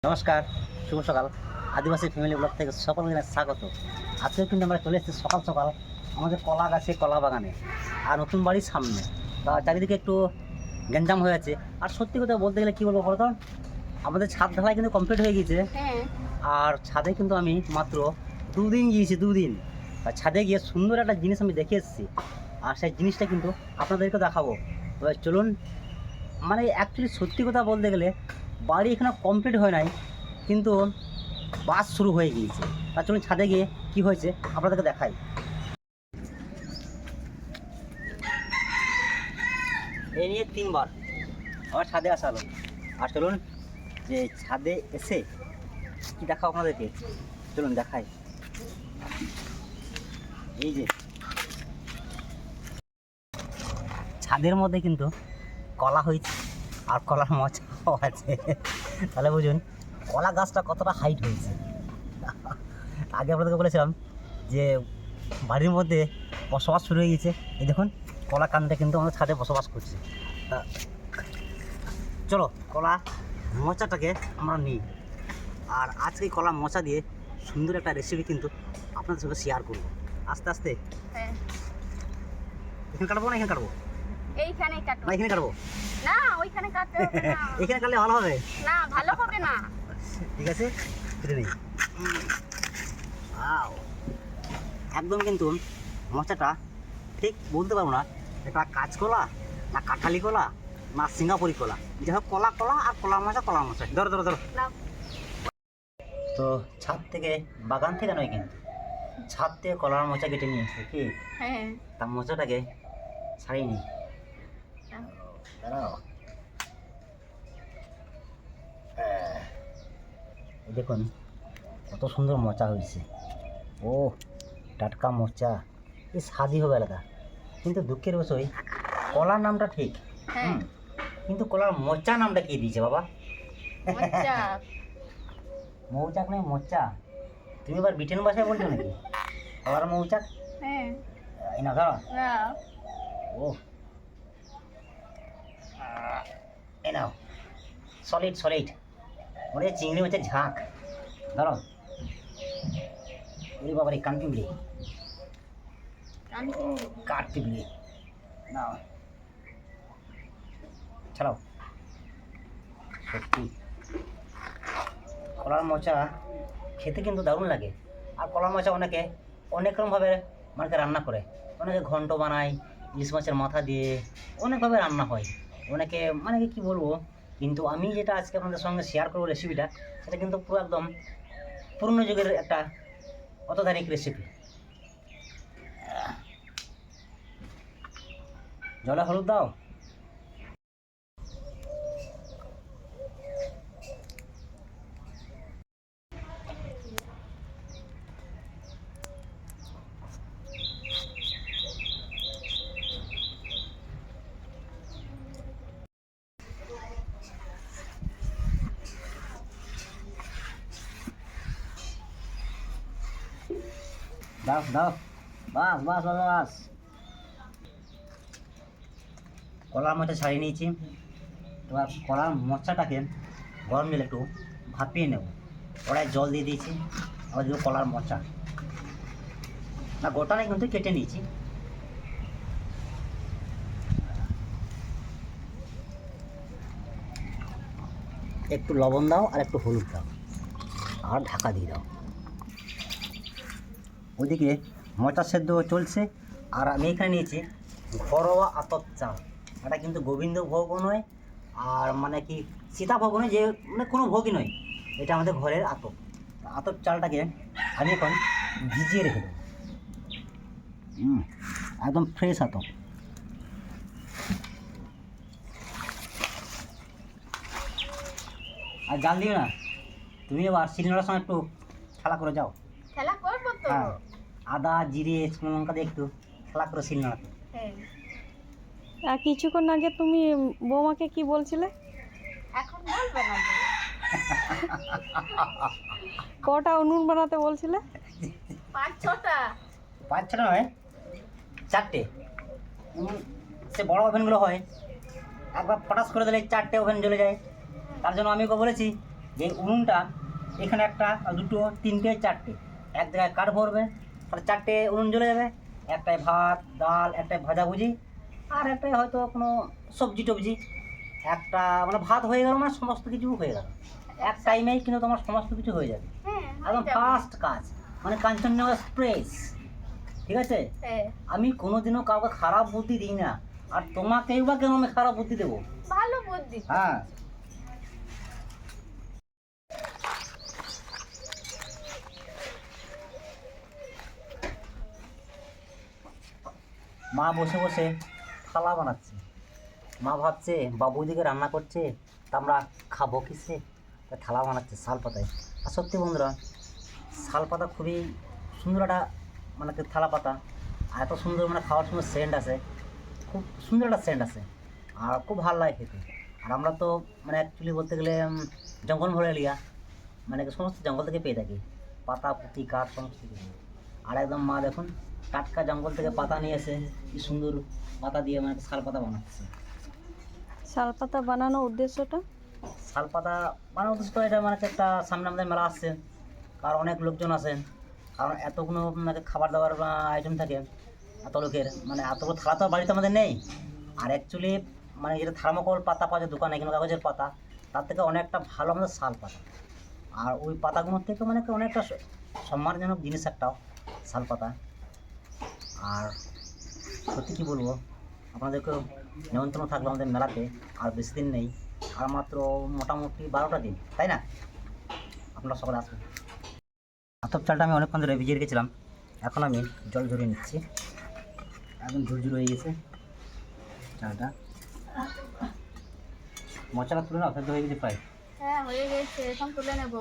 নমস্কার, শুভ সকাল। আদিবাসী family blog থেকে সকলকে জানাই স্বাগত। আজকে কিন্তু আমরা চলে এসেছি সকাল সকাল আমাদের কলা গাছে, কলা বাগানে, আর নতুন বাড়ির সামনে। তা চারিদিকে একটু গ্যাঞ্জাম হয়ে আছে। আর সত্যি কথা বলতে গেলে কী বলবো বলো তো, আমাদের ছাদ ঢালাই কিন্তু কমপ্লিট হয়ে গিয়েছে। আর ছাদে কিন্তু আমি মাত্র 2 দিন গিয়েছি, 2 দিন। আর ছাদে গিয়ে সুন্দর একটা জিনিস আমি দেখে এসেছি, আর সেই জিনিসটা কিন্তু আপনাদেরকে দেখাবো। তবে চলুন, মানে অ্যাকচুয়ালি সত্যি কথা বলতে গেলে বাড়ি এখানে কমপ্লিট হয় নাই, কিন্তু বাস শুরু হয়ে গিয়েছে। তার চলুন ছাদে গিয়ে কী হয়েছে আপনাদেরকে দেখাই। এই নিয়ে 3 বার আমার ছাদে আসা হলো। আর চলুন যে ছাদে এসে কী দেখাও আপনাদেরকে, চলুন দেখাই। এই যে ছাদের মধ্যে কিন্তু কলা হয়েছে, আর কলার মোচাও আছে। তাহলে বুঝুন কলা গাছটা কতটা হাইট হয়েছে। আগে আপনাদেরকে বলেছিলাম যে বাড়ির মধ্যে বসবাস শুরু হয়ে গেছে। এই দেখুন কলা কাণ্ডে কিন্তু আমাদের ছাদে বসবাস করছে। চলো কলা মোচাটাকে আমরা নিই, আর আজকে কলা মোচা দিয়ে সুন্দর একটা রেসিপি কিন্তু আপনাদের সঙ্গে শেয়ার করবো আস্তে আস্তে। এখানে কাটবো না এখানে কাটবো? এইখানে কাটবো। না এখানে কাটবো না, ওইখানে কাটতে হবে না। এখানে কাটলে ভালো হবে না, ভালো হবে না। ঠিক আছে, কেটে নিই। একদম কিন্তু মোচাটা ঠিক বলতে পারবো না এটা কাঁচকলা না কাঁঠালি কলা না সিঙ্গাপুরি কলা, যাই হোক কলা কলা আর কলা মোচা কলা মোচা। ধরো ধরো ধরো। তো ছাদ থেকে, বাগান থেকে নয় কিন্তু ছাদ থেকে কলার মোচা কেটে নিয়ে এসেছে কি। হ্যাঁ, তা মোচাটাকে ছাড়িয়ে নিই। দাঁড়াও, দেখুন কত সুন্দর মোচা হয়েছে। ও টাটকা মোচা, এই স্বাদই হবে আলাদা। কিন্তু দুঃখের বিষয় কলার নামটা ঠিক, কিন্তু কলার মোচা নামটা কি দিয়েছে বাবা? মৌচাক নয় মোচা। তুমি এবার ব্রিটেন ভাষায় বলছো নাকি কলার মৌচাক? এই না ধরো। ও এই নাও, সলিড সলিড, মানে চিংড়ি মাছের ঝাঁক। ধরো। ওরে বাবা রে, কান পিঁপড়ে, কাঠ পিঁপড়ে। নাও ছাড়াও। সত্যি কলার মোচা খেতে কিন্তু দারুণ লাগে। আর কলার মোচা অনেকে অনেক রকমভাবে মানে রান্না করে। অনেকে ঘন্ট বানায় ইলিশ মাছের মাথা দিয়ে, অনেকভাবে রান্না হয় অনেকে, মানে কি বলবো। কিন্তু আমি যেটা আজকে আপনাদের সঙ্গে শেয়ার করবো রেসিপিটা, সেটা কিন্তু পুরো একদম পুরনো যুগের একটা অত্যাধুনিক রেসিপি। জলে হলুদ দাও। দাও দাও, বাস বাস বাস বাস। কলার মোচা ছাড়িয়ে নিয়েছি। এবার কলার মোচাটাকে গরম জলে একটু ভাপিয়ে নেব। কড়াই জল দিয়ে দিয়েছি, আবার দেবো কলার মোচা। না গোটা নেই কিন্তু, কেটে নিয়েছি। একটু লবণ দাও আর একটু হলুদ দাও, আর ঢাকা দিয়ে দাও। ওইদিকে মোচা সেদ্ধ চলছে, আর আমি এখানে নিয়েছি ঘরোয়া আতপ চাল। এটা কিন্তু গোবিন্দভোগও নয়, আর মানে কি সীতাভোগও নয়, যে মানে কোনো ভোগই নয়। এটা আমাদের ঘরের আতপ। আতপ চালটাকে আমি এখন ভিজিয়ে রেখে দেবো। একদম ফ্রেশ আতপ। আর জাল দিও না তুমি, এবার শিলনোড়ার সময় একটু খেলা করে যাও। খেলা করবো তো। হ্যাঁ, আদা জিরে শুকনো লঙ্কা দিয়ে একটু খেলা করে শিলনোড়াতে। আর কিছুক্ষণ আগে তুমি বৌমাকে কি বলছিলে? এখন বলবে না যে। কটা উনুন বানাতে বলছিলে? 5-6টা। 5-6টা নয়, 4টে। সে বড় ওভেনগুলো হয়, একবার পটাশ করে দিলে 4টে ওভেন জ্বলে যায়। তার জন্য আমি ওকে বলেছি যে উনুনটা এখানে একটা দুটো তিনটে চারটে এক জায়গায় কাঠ ভরবে, তাহলে চারটে উনুন জ্বলে যাবে, একটায় ভাত ডাল, একটায় ভাজাভুজি, আর একটায় হয়তো কোনো সবজি টবজি, একটা মানে ভাত হয়ে গেল মানে সমস্ত কিছু হয়ে গেল এক টাইমেই, কিন্তু তোমার সমস্ত কিছু হয়ে যাবে হ্যাঁ একদম হয়ে যাবে। ফাস্ট কাজ, মানে কাঞ্চনজঙ্ঘা এক্সপ্রেস। ঠিক আছে, হ্যাঁ আমি কোনোদিনও কাউকে খারাপ বুদ্ধি দিই না, আর তোমাকেই বা কেন আমি খারাপ বুদ্ধি দেবো? ভালো বুদ্ধি তো। হ্যাঁ, মা বসে বসে থালা বানাচ্ছে। মা ভাবছে বাবু দিকে রান্না করছে, তা আমরা খাবো কিসে, তা থালা বানাচ্ছে শাল পাতায়। আর সত্যি বন্ধুরা, শাল পাতা খুবই সুন্দর একটা মানে কি থালা পাতা, আর এত সুন্দর মানে খাওয়ার সময় সেন্ট আছে, খুব সুন্দর একটা সেন্ট আছে, আর খুব ভালো লাগে খেতে। আর আমরা তো মানে অ্যাকচুয়ালি বলতে গেলে জঙ্গল ভরে এরিয়া, মানে কি সমস্ত জঙ্গল থেকে পেয়ে থাকি পাতা পুঁতি কাঠ সমস্ত কিছু। আর একদম মা দেখুন টাটকা জঙ্গল থেকে পাতা নিয়ে এসে কি সুন্দর পাতা দিয়ে মানে শাল পাতা বানাচ্ছে। শাল পাতা বানানোর উদ্দেশ্যটা? শাল পাতা মানে উদ্দেশ্য এটা মানে কি একটা সামনে আমাদের মেলা আসছে, কারণ অনেক লোকজন আসেন, কারণ এতগুলো মানে খাবার দাবার আইটেম থাকে, এত লোকের মানে এতগুলো থালা তো বাড়িতে আমাদের নেই। আর অ্যাকচুয়ালি মানে যেটা থার্মোকল পাতা পাওয়া যায় দোকানে, এখানে কাগজের পাতা, তার থেকে অনেকটা ভালো আমাদের শাল পাতা। আর ওই পাতাগুলোর থেকে মানে কি অনেকটা সম্মানজনক জিনিস একটাও শাল পাতা। আর সত্যি কী বলবো, আপনাদেরকেও নিমন্ত্রণ থাকলো আমাদের মেলাতে, আর বেশি দিন নেই, আর মাত্র মোটামুটি 12টা দিন, তাই না? আপনারা সকালে আসবেন। আতপ চালটা আমি অনেকক্ষণ ধরে ভিজিয়ে রেখেছিলাম, এখন আমি জল ঝরিয়ে নিচ্ছি, একদম ঝুরঝুর হয়ে গেছে চালটা। মশলা তুলে না সেদ্ধ হয়ে গেছে প্রায়, হ্যাঁ হয়ে গেছে, এখন তুলে নেব।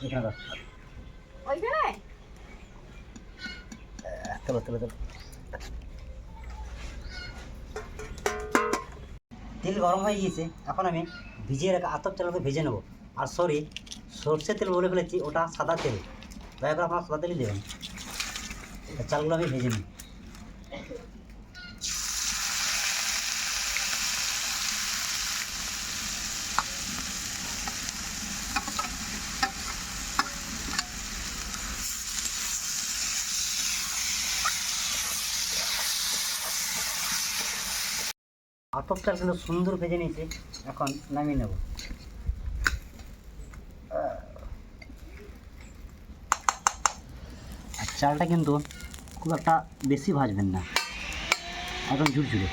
এখানে দাও, ওইখানে তোলো তোলো তোলো। তেল গরম হয়ে গিয়েছে, এখন আমি ভিজিয়ে রাখা আতপ চালকে ভেজে নেবো। আর সরি, সর্ষের তেল বলে ফেলেছি, ওটা সাদা তেল, দয়া করে আপনারা সাদা তেলই দেবেন। চালগুলো আমি ভেজে নিই। আতপ চাল কিন্তু সুন্দর ভেজে নিয়েছে, এখন নামিয়ে নেব। আর চালটা কিন্তু খুব একটা বেশি ভাজবেন না, একদম ঝুরঝুরে।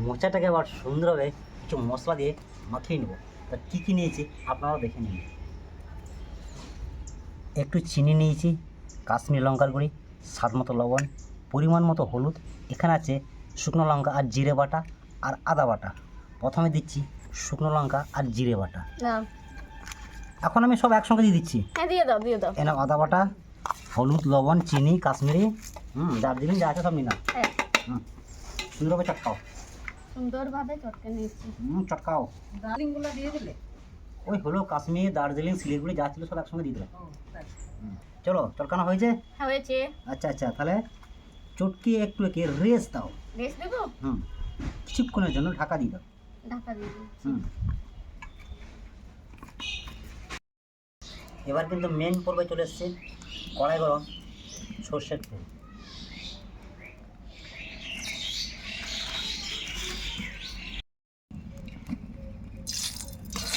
মোচাটাকে আবার সুন্দরভাবে কিছু মশলা দিয়ে মাখিয়ে নেব। তা কী কী নিয়েছি আপনারাও দেখে নিন। একটু চিনি নিয়েছি, কাশ্মীরি লঙ্কার গুঁড়ি, স্বাদ মতো লবণ, পরিমাণ মতো হলুদ, এখানে আছে শুকনো লঙ্কা আর জিরে বাটা আর আদা বাটা। প্রথমে দিচ্ছি শুকনো লঙ্কা আর জিরে বাটা, না এখন আমি সব একসঙ্গে দিয়ে দিচ্ছি। হ্যাঁ দিয়ে দাও দিয়ে দাও। এনে আদা বাটা, হলুদ, লবণ, চিনি, কাশ্মীরি, দার্জিলিং যা আছে সব নিলাম। হ্যাঁ সুন্দরভাবে চটকাও, সুন্দরভাবে চটকে নিয়েছি। চটকাও। ডালিমগুলো দিয়ে দিলে? ওই হলো কাশ্মীর, দার্জিলিং, শিলিগুড়ি যা ছিল সব একসঙ্গে দিয়ে দিলাম। চলো, চটকানো হয়েছে? হ্যাঁ হয়েছে। আচ্ছা আচ্ছা, তাহলে চটকি একটু একে রেস্ট দাও। রেস্ট দেবো? কিছুক্ষণের জন্য ঢাকা দিয়ে দাও। ঢাকা দিয়ে দিচ্ছি। এবার কিন্তু মেন পর্বে চলে এসছে, কড়াই গরম, সর্ষের তেল।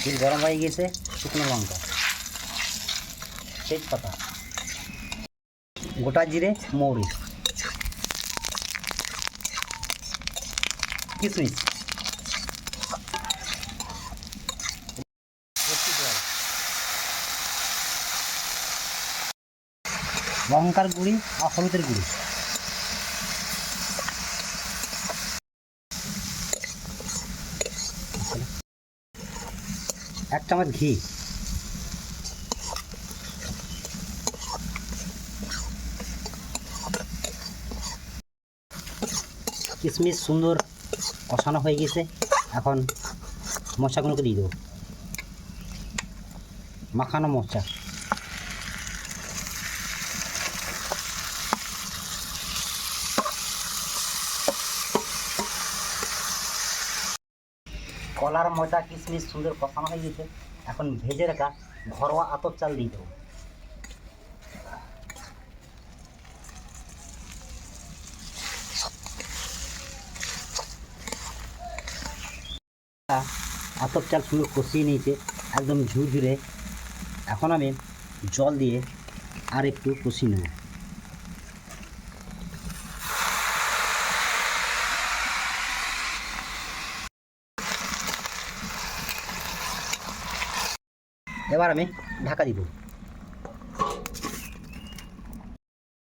তেল গরম হয়ে গিয়েছে, শুকনো লঙ্কা, তেজপাতা, গোটা জিরে, মৌরি, কিশমিশ, লঙ্কার গুঁড়ি আর হলুদের গুঁড়ি, এক চামচ ঘি, কিশমিশ সুন্দর কষানো হয়ে গেছে, এখন মশলাগুলোকে দিয়ে দেবো। মাখানো মোচা, কলার ময়দা কিশমিশ সুন্দর কষানো হয়ে গেছে। এখন ভেজে রাখা ঘরোয়া আতপ চাল দিয়ে দেবো। আতপ চাল সুন্দর কষিয়ে নিয়েছে, একদম ঝুরঝুরে। এখন আমি জল দিয়ে আর একটু কষিয়ে নেব। এবার আমি ঢাকা দিব।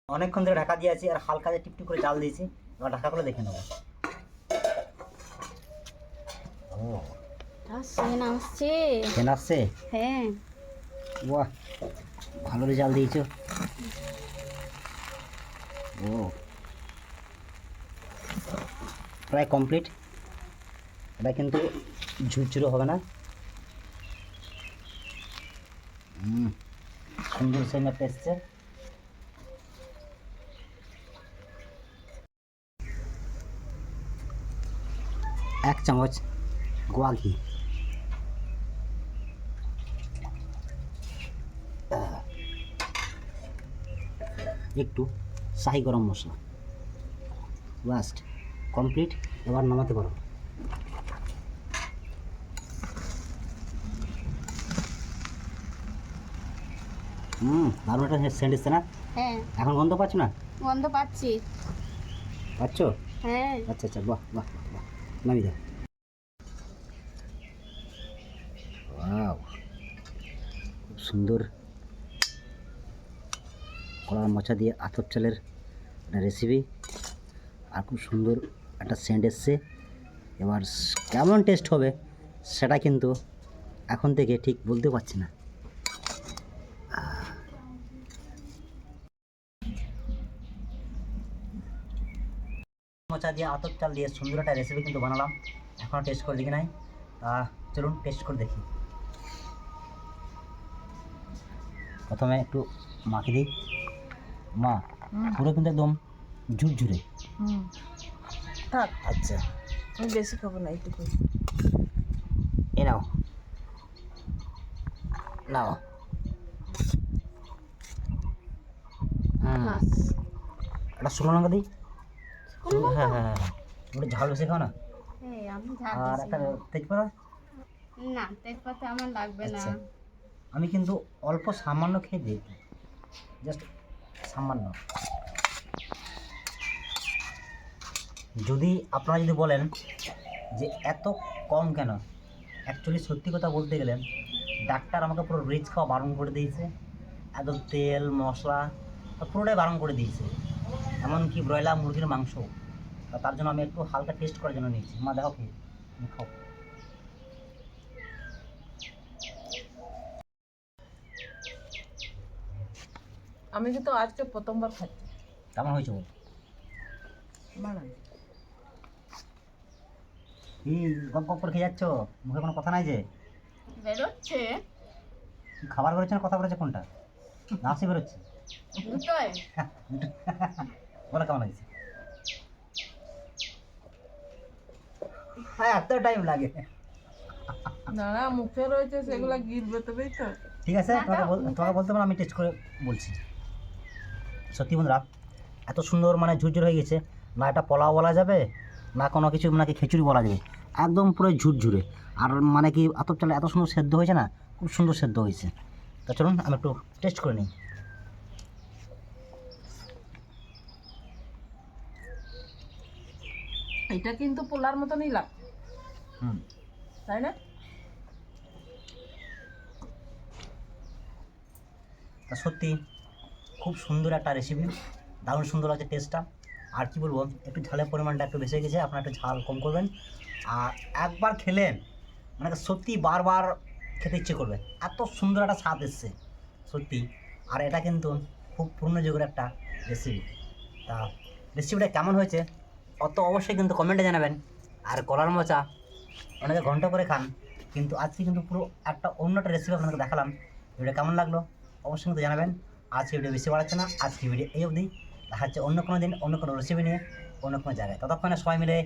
অনেকক্ষণ ধরে ঢাকা দিয়ে আছি আর হালকা দিয়ে টিপটিপ করে জাল দিয়েছি। এবার ঢাকা করে দেখে নেব। ও সেন আসছে। ফেন আসছে। হ্যাঁ, বাহ, ভালো করে জাল দিয়েছো। ও প্রায় কমপ্লিট। এটা কিন্তু ঝুরঝুরে হবে না। সুন্দর সেন্ট এসছে। এক চামচ গোয়া ঘি, একটু শাহি গরম মশলা, লাস্ট কমপ্লিট। এবার নামাতে পারো। দারুণ একটা সেন্ট এসছে না? হ্যাঁ, এখন গন্ধ পাচ্ছ না? গন্ধ পাচ্ছি। পাচ্ছ? হ্যাঁ, আচ্ছা আচ্ছা, বাহ বাহ বাহ, নামিয়ে দাও। ওয়াও, খুব সুন্দর কলার মোচা দিয়ে আতপ চালের একটা রেসিপি, আর খুব সুন্দর একটা সেন্ট এসছে। এবার কেমন টেস্ট হবে সেটা কিন্তু এখন থেকে ঠিক বলতে পারছি না। মোচা দিয়ে আতপ চাল দিয়ে সুন্দর একটা রেসিপি কিন্তু বানালাম। এখনও টেস্ট করে দেখি নাই, চলুন টেস্ট করে দেখি। প্রথমে একটু মাখে দিই। মা, পুরো কিন্তু একদম ঝুরঝুরে। থাক, আচ্ছা, আমি বেশি খাবো না, এইটুকু। এ নাও নাও। বাস। একটা শুকনো লঙ্কা দিই। হ্যাঁ হ্যাঁ হ্যাঁ, ওটা ঝাল বেশি খাও না। হ্যাঁ, আমি ঝাল আর বেশি একটা খাই। তেজপাতা। না, তেজপাতা আমার লাগবে না। আচ্ছা, আমি কিন্তু অল্প সামান্য খেয়ে দিই, জাস্ট সামান্য। যদি আপনারা যদি বলেন যে এত কম কেন, অ্যাকচুয়ালি সত্যি কথা বলতে গেলেন ডাক্তার আমাকে পুরো রিচ খাওয়া বারণ করে দিয়েছে। একদম তেল মশলা পুরোটাই বারণ করে দিয়েছে, এমনকি ব্রয়লার মুরগির মাংস। তার জন্য আমি একটু হালকা টেস্ট করার জন্য নিয়েছি। মা দেখো কি, তুমি খাও। আমি কিন্তু আজকে প্রথমবার খাচ্ছি। কেমন হয়েছে বল? ভালো। কি গপ গপ করে খেয়ে যাচ্ছ? মুখে কোনো কথা নাই যে? বেরোচ্ছে খাবার বেরোচ্ছে না কথা বেরোচ্ছে কোনটা? নাচি বেরোচ্ছে। দুটোই। বলো কেমন লাগছে? হ্যাঁ, এত টাইম লাগে? না না, মুখে রয়েছে সেগুলো গিলবে তবেই তো। ঠিক আছে, তোমাকে বলতে পারো, আমি টেস্ট করে বলছি। সত্যি বন্ধুরা, এত সুন্দর মানে ঝুরঝুর হয়ে গেছে, না এটা পোলাও বলা যাবে না কোনো কিছু নাকি খিচুড়ি বলা যাবে, একদম পুরো ঝুরঝুরে। আর মানে কি আতপ চালে এত সুন্দর সেদ্ধ হয়েছে না, খুব সুন্দর সেদ্ধ হয়েছে। তা চলুন আমি একটু টেস্ট করে নিই। এটা কিন্তু পোলার মতনই লাগছে, হুম, তাই না? তা সত্যি খুব সুন্দর একটা রেসিপি, দারুণ সুন্দর আছে টেস্টটা। আর কি বলবো, একটু ঝালের পরিমাণটা একটু বেশি হয়ে গেছে, আপনারা একটু ঝাল কম করবেন। আর একবার খেলেন মানে সত্যি বারবার খেতে ইচ্ছে করবে, এত সুন্দর একটা স্বাদ এসছে সত্যি। আর এটা কিন্তু খুব পুরনো যুগের একটা রেসিপি। তা রেসিপিটা কেমন হয়েছে অত অবশ্যই কিন্তু কমেন্টে জানাবেন। আর কলার মোচা অনেকে ঘন্টা করে খান, কিন্তু আজকে কিন্তু পুরো একটা অন্য একটা রেসিপি আপনাকে দেখালাম। ভিডিও কেমন লাগলো অবশ্যই কিন্তু জানাবেন। আজকে ভিডিও বেশি বাড়াচ্ছে না, আজকে ভিডিও এই অবধি। দেখা হচ্ছে অন্য কোনো দিন অন্য কোনো রেসিপি নিয়ে অন্য কোনো জায়গায়। ততক্ষণে সবাই মিলে